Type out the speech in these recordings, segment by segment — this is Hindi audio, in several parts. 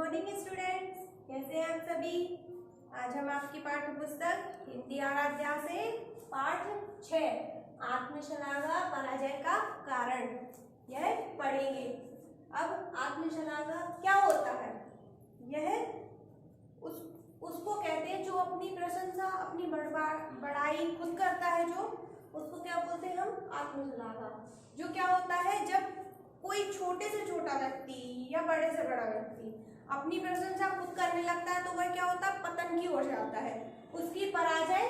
मॉर्निंग स्टूडेंट्स, कैसे हैं आप सभी। आज हम आपकी पाठ्य पुस्तक हिंदी आराध्या से पाठ 6 आत्मशलाघा पराजय का कारण यह पढ़ेंगे। अब आत्मशलाघा क्या होता है? यह उसको कहते हैं जो अपनी प्रशंसा, अपनी बड़ाई खुद करता है, जो उसको क्या बोलते हैं हम? आत्मशलाघा। जो क्या होता है, जब कोई छोटे से छोटा व्यक्ति या बड़े से बड़ा व्यक्ति अपनी प्रशंसा खुद करने लगता है तो वह क्या होता है? पतन की ओर जाता है। उसकी पराजय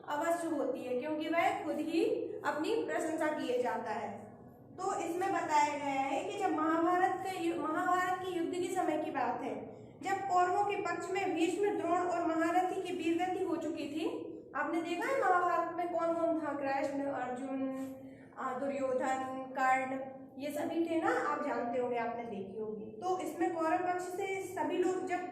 अवश्य होती है क्योंकि वह खुद ही अपनी प्रशंसा किए जाता है। तो इसमें बताया गया है कि जब महाभारत के युद्ध के समय की बात है, जब कौरवों के पक्ष में भीष्म, द्रोण और महारथी की वीरगति हो चुकी थी। आपने देखा है महाभारत में कौन कौन था? कृष्ण, अर्जुन, दुर्योधन, कर्ण, ये सभी थे ना, आप जानते होंगे, आपने देखी होगी। तो इसमें कौरव पक्ष से सभी लोग, जब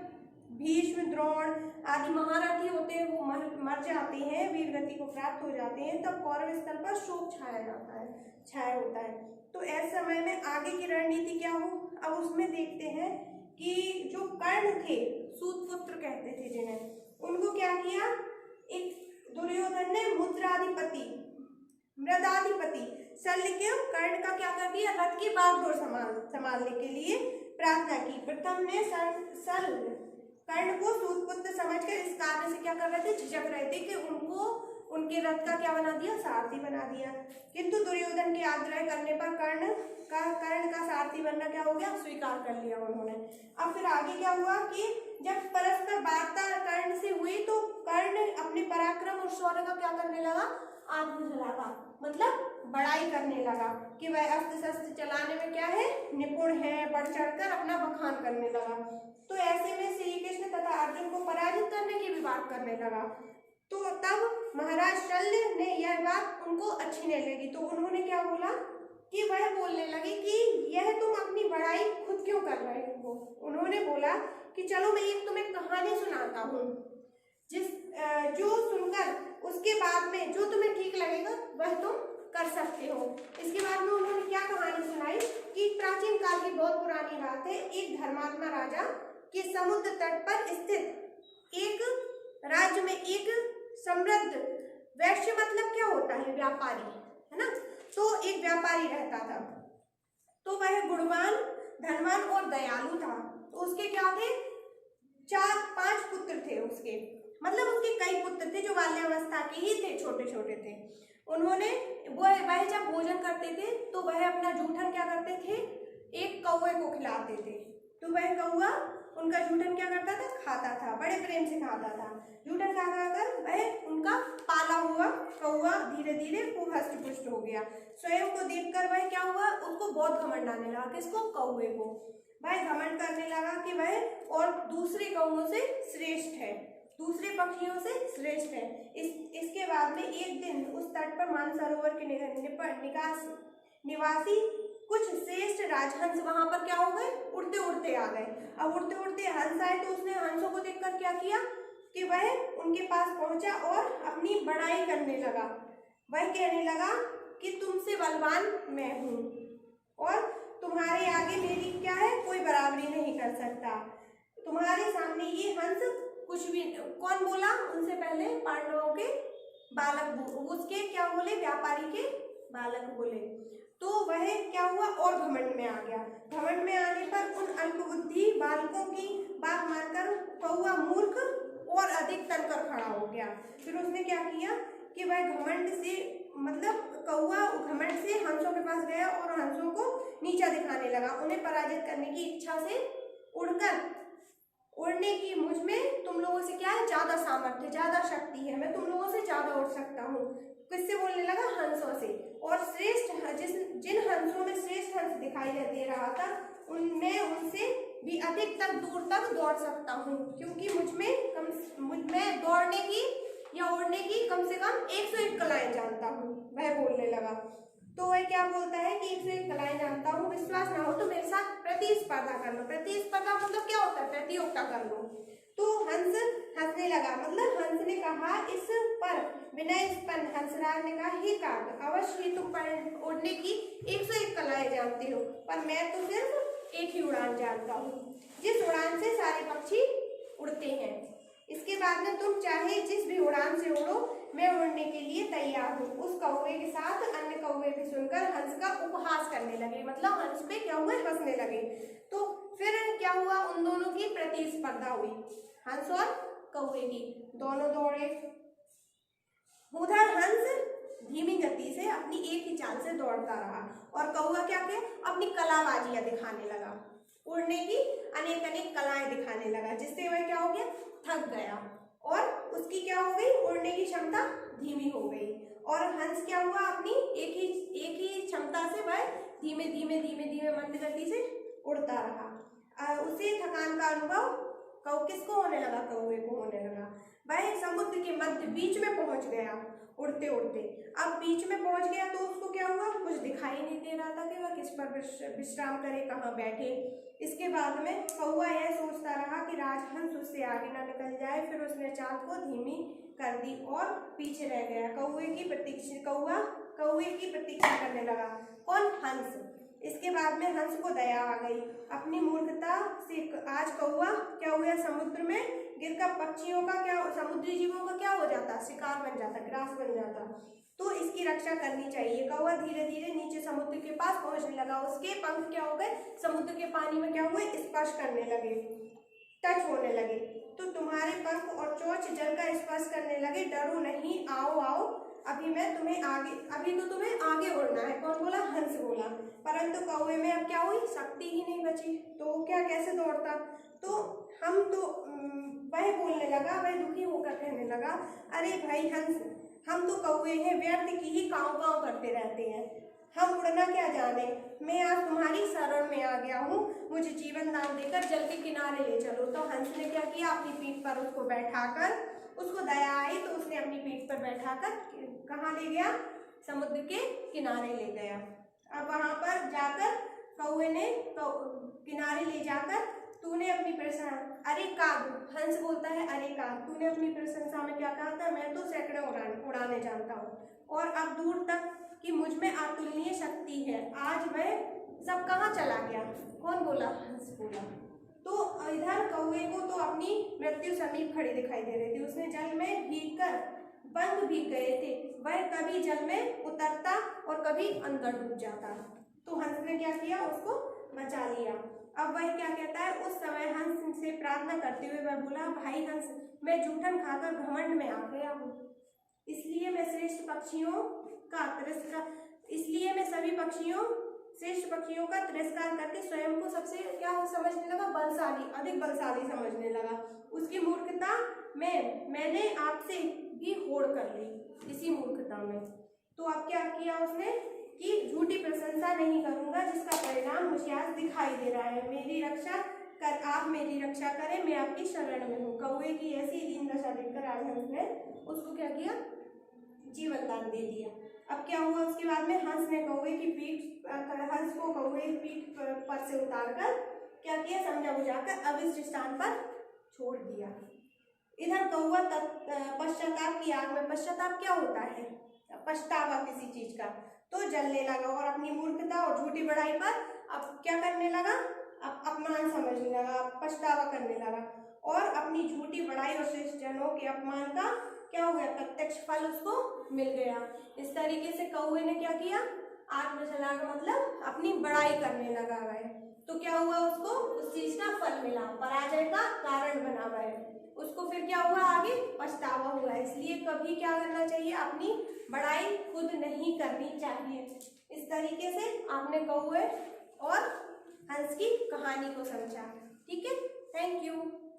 भीष्म, द्रोण आदि महारथी होते हैं वो मर जाते हैं, वीरगति को प्राप्त हो जाते हैं, तब कौरव स्थल पर शोक छाया होता है। तो ऐसे समय में आगे की रणनीति क्या हो? अब उसमें देखते हैं कि जो कर्ण थे, सूतपुत्र कहते थे जिन्हें, उनको क्या किया? एक दुर्योधन ने मृदाधिपति शल्य के कर्ण का क्या कर दिया? रथ की बागडोर संभालने के लिए प्रार्थना की। प्रथम ने शल्य कर्ण को सूतपुत्र समझकर इस कार्य से क्या कर रहे थे? झिझक रहे थे कि उनको उनके रथ का क्या बना दिया? सारथी बना दिया। किंतु दुर्योधन के आग्रह करने पर कर्ण का सारथी बनना क्या हो गया? स्वीकार कर लिया उन्होंने। अब फिर आगे क्या हुआ कि जब परस्पर वार्ता कर्ण से हुई तो कर्ण अपने पराक्रम और शौर्य का क्या करने लगा? आत्मशलाघा, मतलब बड़ाई करने लगा कि वह अस्त्र शस्त्र चलाने में क्या है? निपुण है, बढ़ चढ़कर अपना बखान करने लगा। तो ऐसे में श्री कृष्ण तथा अर्जुन को पराजित करने की भी बात करने लगा। तो तब महाराज शल्य ने यह बात उनको अच्छी नहीं लगी, तो उन्होंने क्या बोला कि वह बोलने लगे कि यह तुम अपनी बड़ाई खुद क्यों कर रहे हो? उन्होंने बोला कि चलो मैं एक तुम्हें कहानी सुनाता हूँ, जो सुनकर उसके बाद में जो तुम्हें ठीक लगेगा वह तुम कर सकते हो। इसके बाद में उन्होंने क्या कहानी सुनाई कि प्राचीन काल की बहुत पुरानी बात है। एक धर्मात्मा राजा के समुद्र तट पर स्थित एक राज्य में एक समृद्ध वैश्य, मतलब क्या होता है? व्यापारी, है ना। तो एक व्यापारी रहता था। तो वह गुणवान, धनवान और दयालु था। तो उसके क्या थे? 4-5 पुत्र थे उसके, मतलब उसके कई पुत्र थे जो बाल्यावस्था के ही थे, छोटे छोटे थे। उन्होंने वह जब भोजन करते थे तो वह अपना जूठन क्या करते थे? एक कौवे को खिलाते थे। तो वह कौवा उनका जूठन क्या करता था? खाता था, बड़े प्रेम से खाता था। जूठन खा कर वह उनका पाला हुआ कौवा धीरे धीरे खूब हष्ट पुष्ट हो गया। स्वयं को देखकर वह क्या हुआ? उसको बहुत घमंड आने लगा। किसको? कौवे को। वह घमंड करने लगा कि वह और दूसरे कौवों से श्रेष्ठ है, दूसरे पक्षियों से श्रेष्ठ है। इसके बाद में एक दिन उस तट पर मानसरोवर के निवासी कुछ श्रेष्ठ राजहंस वहां पर क्या हो गए? उड़ते उड़ते आ गए। अब उड़ते उड़ते हंस आए तो उसने हंसों को देखकर क्या किया कि वह उनके पास पहुंचा और अपनी बड़ाई करने लगा। वह कहने लगा कि तुमसे बलवान मैं हूँ और तुम्हारे आगे मेरी क्या है? कोई बराबरी नहीं कर सकता। तुम्हारे सामने ये हंस कुछ भी। कौन बोला? उनसे पहले पांडवों के बालक, उसके क्या बोले? व्यापारी के बालक बोले। तो वह क्या हुआ? और घमंड में आ गया। घमंड में आने पर उन अल्पबुद्धि बालकों की बात मानकर कौवा मूर्ख और अधिक तनकर खड़ा हो गया। फिर उसने क्या किया कि वह घमंड से, मतलब कौवा घमंड से हंसों के पास गया और हंसों को नीचा दिखाने लगा। उन्हें पराजित करने की इच्छा से उड़ने की मुझ में तुम लोगों से क्या है? ज्यादा सामर्थ्य, ज्यादा शक्ति है, मैं तुम लोगों से ज्यादा उड़ सकता हूँ। किससे बोलने लगा? हंसों से। और श्रेष्ठ जिन हंसों में श्रेष्ठ हंस दिखाई दे रहा था उनमें उनसे भी अधिकतर दूर तक दौड़ सकता हूँ, क्योंकि मैं दौड़ने की या उड़ने की कम से कम 101 कलाएं जानता हूँ, वह बोलने लगा। तो वह क्या बोलता है कि 101 कलाएं जानता हूँ, विश्वास ना हो तो मेरे साथ प्रतिस्पर्धा कर लो। प्रतिस्पर्धा मतलब क्या होता है? प्रतियोगिता कर लो। तो हंस हंसने लगा, मतलब हंस ने कहा। इस पर विनयस्पन हंसराज ने कहा, हे काग, अवश्य ही तुम उड़ने की 101 कलाएं जानते हो, पर मैं तो सिर्फ एक ही उड़ान जानता हूँ, जिस उड़ान से सारे पक्षी उड़ते हैं। इसके बाद में तुम चाहे जिस भी उड़ान से उड़ो, मैं उड़ने के लिए तैयार हूँ। उस कौवे के साथ अन्य कौवे भी सुनकर हंस का उपहास करने लगे, मतलब हंस पे क्या हुआ, हंसने लगे। तो फिर क्या हुआ, उन दोनों की प्रतिस्पर्धा हुई, हंस और कौवे की। दोनों दौड़े। उधर हंस धीमी गति से अपनी एक ही चाल से दौड़ता रहा और कौवा क्या किया, अपनी कलाबाजियां दिखाने लगा, उड़ने की अनेक अनेक कलाएं दिखाने लगा, जिससे वह क्या हो गया, थक गया और उसकी क्या हो गई, उड़ने की क्षमता धीमी हो गई। और हंस क्या हुआ, अपनी एक ही क्षमता से वह धीमे धीमे धीमे धीमे मंद गति से उड़ता रहा। उसे थकान का अनुभव किसको होने लगा, कौवे को होने लगा। वह समुद्र के मध्य बीच में पहुंच गया उड़ते उड़ते। अब बीच में पहुंच गया तो उसको क्या हुआ, कुछ दिखाई नहीं दे रहा था कि वह किस पर विश्राम करे, कहाँ बैठे। इसके बाद में कौवा यह सोचता रहा कि राजहंस उससे आगे ना निकल जाए। फिर उसने चाल को धीमी कर दी और पीछे रह गया। कौवे की प्रतीक्षा करने लगा। कौन, हंस। इसके बाद में हंस को दया आ गई अपनी मूर्खता से। आज कौवा क्या हुआ, समुद्र में गिरकर पक्षियों का क्या, समुद्री जीवों का क्या हो जाता, शिकार बन जाता, ग्रास बन जाता। तो इसकी रक्षा करनी चाहिए। कौवा धीरे धीरे नीचे समुद्र के पास पहुंचने लगा। उसके पंख क्या हो गए, समुद्र के पानी में क्या हुए, स्पर्श करने लगे, टच होने लगे। तो तुम्हारे पंख और चोंच जल का स्पर्श करने लगे। डरो नहीं, आओ आओ, अभी तो तुम्हें आगे उड़ना है। कौन बोला, हंस बोला। परंतु कौवे में अब क्या हुई, शक्ति ही नहीं बची। तो क्या, कैसे दौड़ता। वह बोलने लगा, वह दुखी होकर कहने लगा, अरे भाई हंस, हम तो कौवे हैं, व्यर्थ की ही काँव काँव करते रहते हैं, हम उड़ना क्या जाने। मैं आज तुम्हारी शरण में आ गया हूँ, मुझे जीवन दान देकर जल के किनारे ले चलो। तो हंस ने क्या किया, अपनी पीठ पर उसको बैठाकर, उसको दया आई तो उसने अपनी पीठ पर बैठाकर कहाँ ले गया, समुद्र के किनारे ले गया। अब वहां पर जाकर कौवे ने किनारे ले जाकर, तूने अपनी प्रशंसा, अरे काग, हंस बोलता है, अरे काग, तूने अपनी प्रशंसा में क्या कहा था, मैं तो सैकड़ों उड़ाने जानता हूँ और अब दूर तक कि मुझ में अतुलनीय शक्ति है। आज वह सब कहाँ चला गया। कौन बोला, हंस बोला। तो इधर कौवे को तो अपनी मृत्यु समीप खड़ी दिखाई दे रही थी। उसने जल में भीगकर पंख भीग गए थे। वह कभी जल में उतरता और कभी अंदर डूब जाता। तो हंस ने क्या किया, उसको बचा लिया। अब वह क्या कहता है, उस समय हंस से प्रार्थना करते हुए वह बोला, भाई हंस, मैं जूठन खाकर घमंड में आ गया हूँ, इसलिए मैं सभी पक्षियों का तिरस्कार करके स्वयं को सबसे क्या समझने लगा, बलशाली, अधिक बलशाली समझने लगा। उसकी मूर्खता में मैंने आपसे भी होड़ कर ली, इसी मूर्खता में। तो अब क्या किया उसने कि झूठी प्रशंसा नहीं करूंगा, जिसका परिणाम मुझे आज दिखाई दे रहा है। आप मेरी रक्षा करें, मैं आपकी शरण में हूँ। कौवे की ऐसी दीन दशा देखकर आज हंस ने उसको क्या किया, जीवन दान दे दिया। अब क्या हुआ, उसके बाद में हंस को कौवे की पीठ पर से उतारकर क्या किया, समझा बुझाकर अविष्ट स्थान पर छोड़ दिया। इधर कौवा पश्चाताप की आग में, पश्चाताप क्या होता है, पछतावा किसी चीज का, तो जलने लगा और अपनी मूर्खता और झूठी बड़ाई पर अब क्या करने लगा, अब अपमान समझने लगा, पछतावा करने लगा और अपनी झूठी बड़ाई और श्रेष्ठ जनों के अपमान का क्या हो गया, प्रत्यक्ष फल उसको मिल गया। इस तरीके से कौवे ने क्या किया, आग में जला का मतलब अपनी बड़ाई करने लगा वह। तो क्या हुआ, उसको उस चीज का फल मिला, पराजय का कारण बना वह। उसको फिर क्या हुआ, आगे पछतावा हुआ। इसलिए कभी क्या करना चाहिए, अपनी बड़ाई खुद नहीं करनी चाहिए। इस तरीके से आपने कौवे और हंस की कहानी को समझा। ठीक है, थैंक यू।